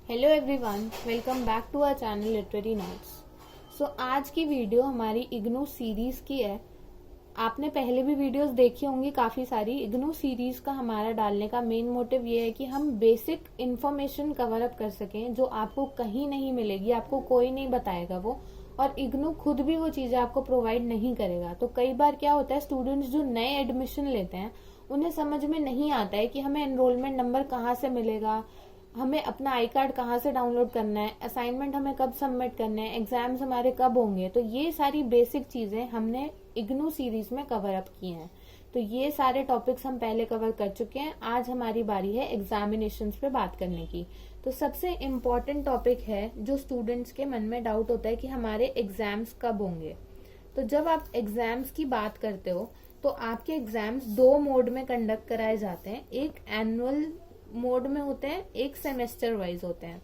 Hello everyone, welcome back to our channel literary notes. आज की video हमारी IGNOU series की है। आपने पहले भी वीडियोस देखी होंगी काफी सारी। इग्नू सीरीज का हमारा डालने का मेन मोटिव ये है कि हम बेसिक इन्फॉर्मेशन कवर अप कर सकें जो आपको कहीं नहीं मिलेगी, आपको कोई नहीं बताएगा वो, और इग्नू खुद भी वो चीजें आपको प्रोवाइड नहीं करेगा। तो कई बार क्या होता है, स्टूडेंट्स जो नए एडमिशन लेते हैं उन्हें समझ में नहीं आता है कि हमें एनरोलमेंट नंबर कहाँ से मिलेगा, हमें अपना आई कार्ड कहाँ से डाउनलोड करना है, असाइनमेंट हमें कब सबमिट करने हैं, एग्जाम्स हमारे कब होंगे। तो ये सारी बेसिक चीजें हमने इग्नू सीरीज में कवर अप की हैं। तो ये सारे टॉपिक्स हम पहले कवर कर चुके हैं। आज हमारी बारी है एग्जामिनेशंस पे बात करने की। तो सबसे इम्पोर्टेंट टॉपिक है जो स्टूडेंट्स के मन में डाउट होता है कि हमारे एग्जाम्स कब होंगे। तो जब आप एग्जाम्स की बात करते हो तो आपके एग्जाम्स दो मोड में कंडक्ट कराए जाते हैं। एक एनुअल मोड में होते हैं, एक सेमेस्टर वाइज होते हैं।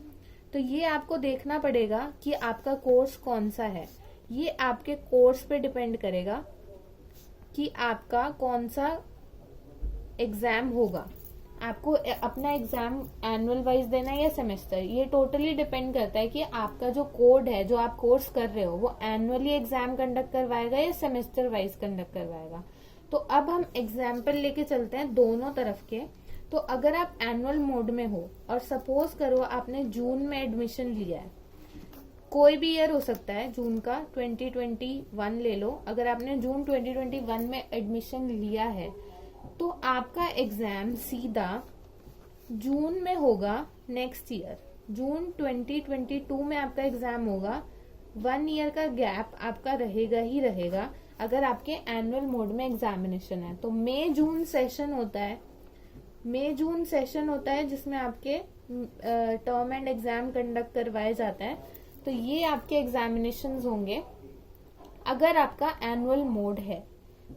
तो ये आपको देखना पड़ेगा कि आपका कोर्स कौन सा है। ये आपके कोर्स पे डिपेंड करेगा कि आपका कौन सा एग्जाम होगा। आपको अपना एग्जाम एनुअल वाइज देना है या सेमेस्टर, ये टोटली डिपेंड करता है कि आपका जो कोड है, जो आप कोर्स कर रहे हो, वो एनुअली एग्जाम कंडक्ट करवाएगा या सेमेस्टर वाइज कंडक्ट करवाएगा। तो अब हम एग्जाम्पल लेके चलते हैं दोनों तरफ के। तो अगर आप एनुअल मोड में हो और सपोज करो आपने जून में एडमिशन लिया है, कोई भी ईयर हो सकता है, जून का 2021 ले लो। अगर आपने जून 2021 में एडमिशन लिया है तो आपका एग्जाम सीधा जून में होगा नेक्स्ट ईयर। जून 2022 में आपका एग्जाम होगा। 1 ईयर का गैप आपका रहेगा ही रहेगा अगर आपके एनुअल मोड में एग्जामिनेशन है। तो मई जून सेशन होता है जिसमें आपके टर्म एंड एग्जाम कंडक्ट करवाए जाते हैं। तो ये आपके एग्जामिनेशंस होंगे अगर आपका एनुअल मोड है।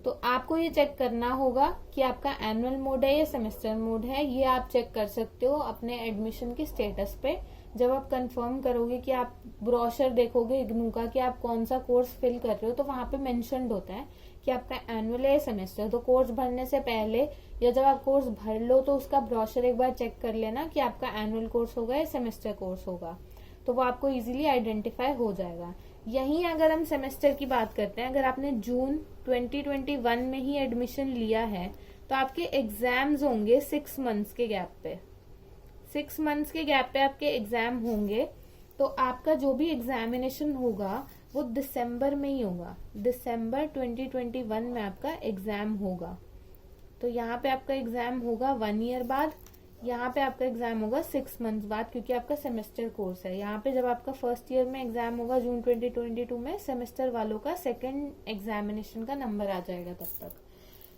तो आपको ये चेक करना होगा कि आपका एनुअल मोड है या सेमेस्टर मोड है। ये आप चेक कर सकते हो अपने एडमिशन के स्टेटस पे। जब आप कंफर्म करोगे कि आप ब्रोशर देखोगे इग्नू का कि आप कौन सा कोर्स फिल कर रहे हो, तो वहां पे मेंशन्ड होता है कि आपका एनुअल है या सेमेस्टर। तो कोर्स भरने से पहले या जब आप कोर्स भर लो तो उसका ब्रोशर एक बार चेक कर लेना कि आपका एनुअल कोर्स होगा या सेमेस्टर कोर्स होगा। तो वो आपको इजीली आइडेंटिफाई हो जाएगा। यहीं अगर हम सेमेस्टर की बात करते हैं, अगर आपने जून 2021 में ही एडमिशन लिया है तो आपके एग्जाम्स होंगे 6 मंथ्स के गैप पे। 6 मंथ्स के गैप पे आपके एग्जाम होंगे। तो आपका जो भी एग्जामिनेशन होगा वो दिसंबर में ही होगा। दिसंबर 2021 में आपका एग्जाम होगा। तो यहाँ पे आपका एग्जाम होगा 1 ईयर बाद, यहाँ पे आपका एग्जाम होगा 6 मंथ्स बाद, क्योंकि आपका सेमेस्टर कोर्स है। यहाँ पे जब आपका फर्स्ट ईयर में एग्जाम होगा जून 2022 में, सेमेस्टर वालों का सेकेंड एग्जामिनेशन का नंबर आ जाएगा तब तक।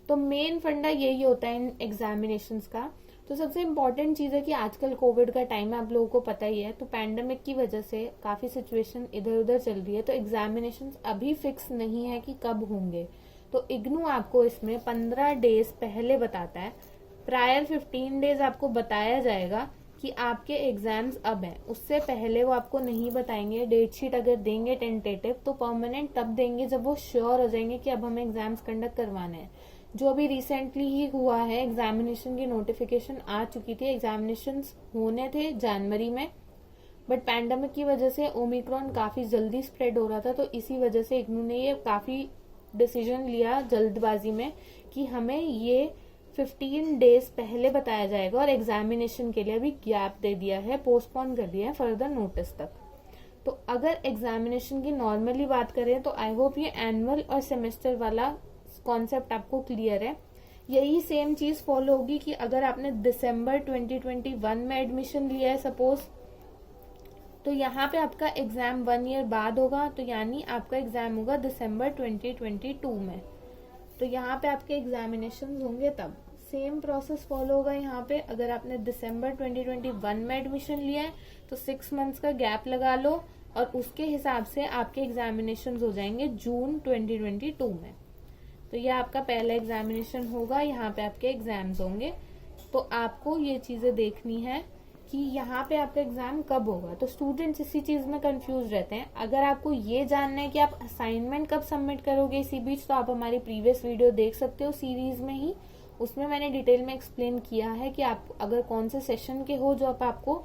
तो मेन फंडा यही होता है इन एग्जामिनेशंस का। तो सबसे इम्पोर्टेंट चीज है कि आजकल कोविड का टाइम है, आप लोगों को पता ही है। तो पैंडेमिक की वजह से काफी सिचुएशन इधर उधर चल रही है। तो एग्जामिनेशंस अभी फिक्स नहीं है कि कब होंगे। तो इग्नू आपको इसमें 15 डेज पहले बताता है। प्रायर 15 डेज आपको बताया जाएगा कि आपके एग्जाम्स अब हैं। उससे पहले वो आपको नहीं बताएंगे। डेट शीट अगर देंगे टेंटेटिव तो परमानेंट तब देंगे जब वो श्योर हो जाएंगे कि अब हमें एग्जाम्स कंडक्ट करवाने हैं। जो अभी रिसेंटली ही हुआ है, एग्जामिनेशन की नोटिफिकेशन आ चुकी थी। एग्जामिनेशन होने थे जनवरी में, बट पैंडेमिक की वजह से ओमिक्रॉन काफी जल्दी स्प्रेड हो रहा था। तो इसी वजह से इग्नू ने ये काफी डिसीजन लिया जल्दबाजी में कि हमें ये 15 डेज पहले बताया जाएगा और एग्जामिनेशन के लिए अभी गैप दे दिया है, पोस्टपोन कर दिया है फर्दर नोटिस तक। तो अगर एग्जामिनेशन की नॉर्मली बात करें तो आई होप ये एनुअल और सेमेस्टर वाला कॉन्सेप्ट आपको क्लियर है। यही सेम चीज फॉलो होगी कि अगर आपने दिसंबर 2021 में एडमिशन लिया है सपोज, तो यहाँ पे आपका एग्जाम 1 ईयर बाद होगा। तो यानी आपका एग्जाम होगा दिसंबर 2022 में। तो यहाँ पे आपके एग्जामिनेशन होंगे तब। सेम प्रोसेस फॉलो होगा यहाँ पे। अगर आपने दिसंबर 2021 में एडमिशन लिया है तो 6 मंथ्स का गैप लगा लो और उसके हिसाब से आपके एग्जामिनेशन हो जाएंगे जून 2022 में। तो ये आपका पहला एग्जामिनेशन होगा, यहाँ पे आपके एग्जाम्स होंगे। तो आपको ये चीजें देखनी है कि यहाँ पे आपका एग्जाम कब होगा। तो स्टूडेंट्स इसी चीज में कंफ्यूज रहते हैं। अगर आपको ये जानना है कि आप असाइनमेंट कब सबमिट करोगे इसी बीच, तो आप हमारी प्रीवियस वीडियो देख सकते हो सीरीज में ही। उसमें मैंने डिटेल में एक्सप्लेन किया है कि आप अगर कौन से सेशन के हो जो आपको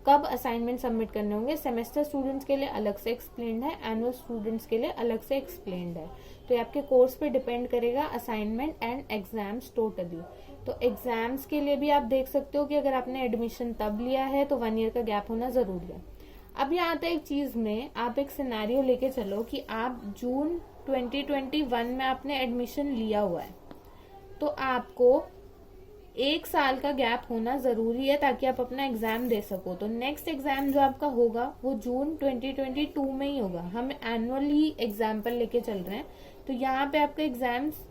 कब असाइनमेंट सबमिट करने होंगे, सेमेस्टर स्टूडेंट्स के लिए अलग से एक्सप्लेन्ड है, एनुअल स्टूडेंट्स के लिए अलग से एक्सप्लेन्ड है। तो ये आपके कोर्स पे डिपेंड करेगा, असाइनमेंट एंड एग्जाम्स टोटली। तो एग्जाम्स के लिए भी आप देख सकते हो कि अगर आपने एडमिशन तब लिया है तो 1 ईयर का गैप होना जरूरी है। अब यहाँ आता है एक चीज में, आप एक सिनेरियो लेके चलो कि आप जून 2021 में आपने एडमिशन लिया हुआ है, तो आपको 1 साल का गैप होना जरूरी है ताकि आप अपना एग्जाम दे सको। तो नेक्स्ट एग्जाम जो आपका होगा वो जून 2022 में ही होगा। हम एनुअली एग्जाम्पल लेके चल रहे हैं, तो यहाँ पे आपका एग्जाम्स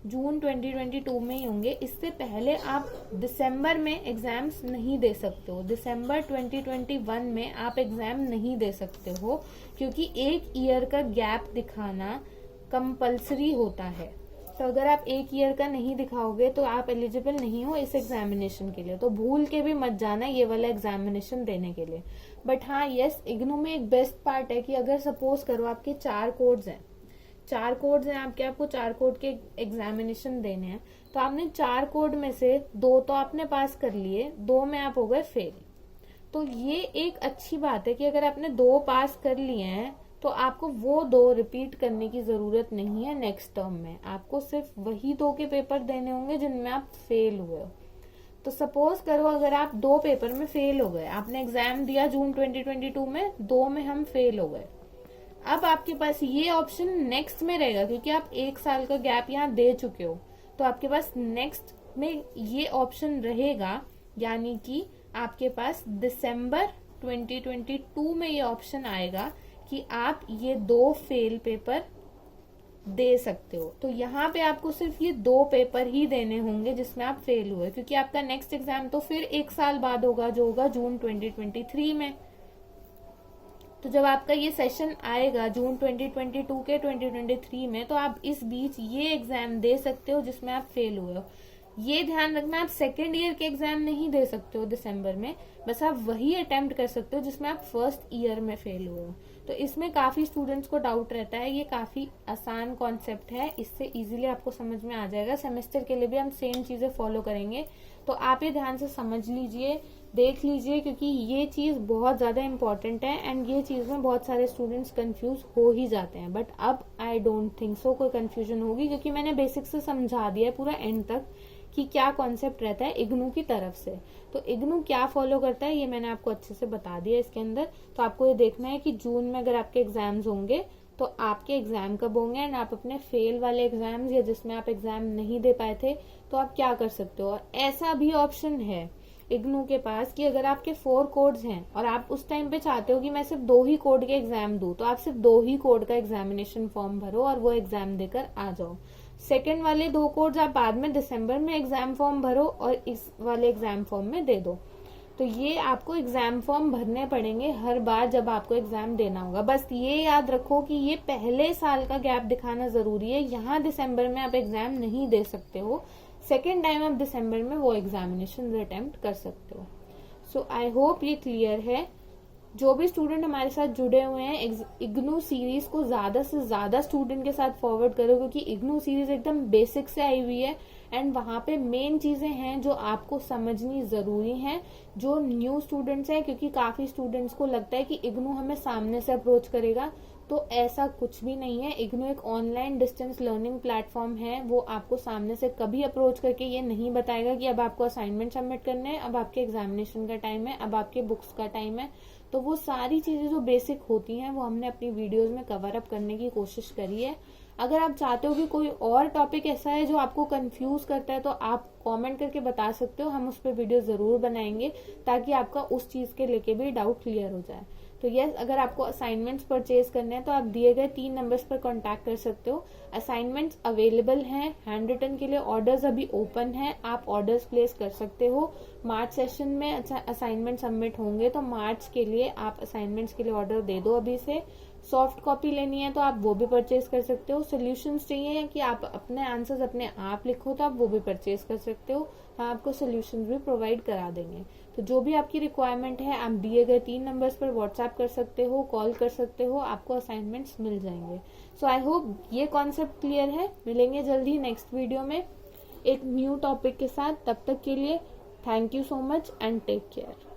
जून 2022 में ही होंगे। इससे पहले आप दिसंबर में एग्जाम्स नहीं दे सकते हो, दिसंबर 2021 में आप एग्जाम नहीं दे सकते हो, क्योंकि 1 ईयर का गैप दिखाना कंपल्सरी होता है। तो अगर आप 1 ईयर का नहीं दिखाओगे तो आप एलिजिबल नहीं हो इस एग्जामिनेशन के लिए। तो भूल के भी मत जाना ये वाला एग्जामिनेशन देने के लिए। बट हाँ यस, इग्नू में एक बेस्ट पार्ट है कि अगर सपोज करो आपके 4 कोड्स हैं, 4 कोड्स हैं आपके, आपको 4 कोड के एग्जामिनेशन देने हैं, तो आपने 4 कोड में से 2 तो आपने पास कर लिए, 2 में आप हो गए फेल। तो ये एक अच्छी बात है कि अगर आपने 2 पास कर लिए हैं तो आपको वो 2 रिपीट करने की जरूरत नहीं है नेक्स्ट टर्म में। आपको सिर्फ वही 2 के पेपर देने होंगे जिनमें आप फेल हुए हो। तो सपोज करो अगर आप 2 पेपर में फेल हो गए, आपने एग्जाम दिया जून 2022 में, 2 में हम फेल हो गए, अब आपके पास ये ऑप्शन नेक्स्ट में रहेगा, क्योंकि आप 1 साल का गैप यहाँ दे चुके हो। तो आपके पास नेक्स्ट में ये ऑप्शन रहेगा, यानी कि आपके पास दिसंबर 2022 में ये ऑप्शन आएगा कि आप ये 2 फेल पेपर दे सकते हो। तो यहाँ पे आपको सिर्फ ये 2 पेपर ही देने होंगे जिसमें आप फेल हुए, क्योंकि आपका नेक्स्ट एग्जाम तो फिर 1 साल बाद होगा, जो होगा जून 2023 में। तो जब आपका ये सेशन आएगा जून 2022 के 2023 में, तो आप इस बीच ये एग्जाम दे सकते हो जिसमें आप फेल हुए हो। ये ध्यान रखना, आप 2nd ईयर के एग्जाम नहीं दे सकते हो दिसंबर में, बस आप वही अटेम्प्ट कर सकते हो जिसमें आप 1st ईयर में फेल हुए हो। तो इसमें काफी स्टूडेंट्स को डाउट रहता है, ये काफी आसान कॉन्सेप्ट है, इससे इजीली आपको समझ में आ जाएगा। सेमेस्टर के लिए भी हम सेम चीजें फॉलो करेंगे, तो आप ये ध्यान से समझ लीजिए, देख लीजिए, क्योंकि ये चीज बहुत ज्यादा इंपॉर्टेंट है एंड ये चीज में बहुत सारे स्टूडेंट्स कंफ्यूज हो ही जाते हैं। बट अब आई डोंट थिंक सो कोई कंफ्यूजन होगी, क्योंकि मैंने बेसिक से समझा दिया है पूरा एंड तक कि क्या कॉन्सेप्ट रहता है इग्नू की तरफ से। तो इग्नू क्या फॉलो करता है ये मैंने आपको अच्छे से बता दिया इसके अंदर। तो आपको ये देखना है कि जून में अगर आपके एग्जाम्स होंगे तो आपके एग्जाम कब होंगे, एंड आप अपने फेल वाले एग्जाम्स या जिसमें आप एग्जाम नहीं दे पाए थे तो आप क्या कर सकते हो। और ऐसा भी ऑप्शन है इग्नू के पास कि अगर आपके 4 कोड्स हैं और आप उस टाइम पे चाहते हो कि मैं सिर्फ 2 ही कोड के एग्जाम दूं, तो आप सिर्फ 2 ही कोड का एग्जामिनेशन फॉर्म भरो और वो एग्जाम देकर आ जाओ। सेकेंड वाले 2 कोड्स आप बाद में दिसंबर में एग्जाम फॉर्म भरो और इस वाले एग्जाम फॉर्म में दे दो। तो ये आपको एग्जाम फॉर्म भरने पड़ेंगे हर बार जब आपको एग्जाम देना होगा। बस ये याद रखो कि ये पहले साल का गैप दिखाना जरूरी है। यहाँ दिसंबर में आप एग्जाम नहीं दे सकते हो, सेकेंड टाइम आप दिसंबर में वो एग्जामिनेशन अटेम्प्ट कर सकते हो। सो आई होप ये क्लियर है। जो भी स्टूडेंट हमारे साथ जुड़े हुए हैं, इग्नू सीरीज को ज्यादा से ज्यादा स्टूडेंट के साथ फॉरवर्ड करो, क्योंकि इग्नू सीरीज एकदम बेसिक से आई हुई है एंड वहां पे मेन चीजें हैं जो आपको समझनी जरूरी हैं, जो न्यू स्टूडेंट्स हैं। क्योंकि काफी स्टूडेंट्स को लगता है कि इग्नू हमें सामने से अप्रोच करेगा, तो ऐसा कुछ भी नहीं है। इग्नू एक ऑनलाइन डिस्टेंस लर्निंग प्लेटफॉर्म है, वो आपको सामने से कभी अप्रोच करके ये नहीं बताएगा कि अब आपको असाइनमेंट सबमिट करने हैं, अब आपके एग्जामिनेशन का टाइम है, अब आपके बुक्स का टाइम है। तो वो सारी चीजें जो बेसिक होती हैं वो हमने अपनी वीडियोस में कवर अप करने की कोशिश करी है। अगर आप चाहते हो कि कोई और टॉपिक ऐसा है जो आपको कंफ्यूज करता है तो आप कमेंट करके बता सकते हो, हम उस पर वीडियो जरूर बनाएंगे ताकि आपका उस चीज के लेके भी डाउट क्लियर हो जाए। तो यस, अगर आपको असाइनमेंट्स परचेज करने हैं तो आप दिए गए 3 नंबर्स पर कांटेक्ट कर सकते हो। असाइनमेंट्स अवेलेबल हैं, हैंड रिटन के लिए ऑर्डर्स अभी ओपन हैं, आप ऑर्डर्स प्लेस कर सकते हो। मार्च सेशन में असाइनमेंट सबमिट होंगे, तो मार्च के लिए आप असाइनमेंट्स के लिए ऑर्डर दे दो अभी से। सॉफ्ट कॉपी लेनी है तो आप वो भी परचेज कर सकते हो। सोल्यूशंस चाहिए कि आप अपने आंसर्स अपने आप लिखो तो आप वो भी परचेज कर सकते हो, हम आपको सोल्यूशंस भी प्रोवाइड करा देंगे। तो जो भी आपकी रिक्वायरमेंट है आप दिए गए 3 नंबर्स पर व्हाट्सएप कर सकते हो, कॉल कर सकते हो, आपको असाइनमेंट्स मिल जाएंगे। सो आई होप ये कॉन्सेप्ट क्लियर है। मिलेंगे जल्दी नेक्स्ट वीडियो में एक न्यू टॉपिक के साथ। तब तक के लिए thank you so much and take care.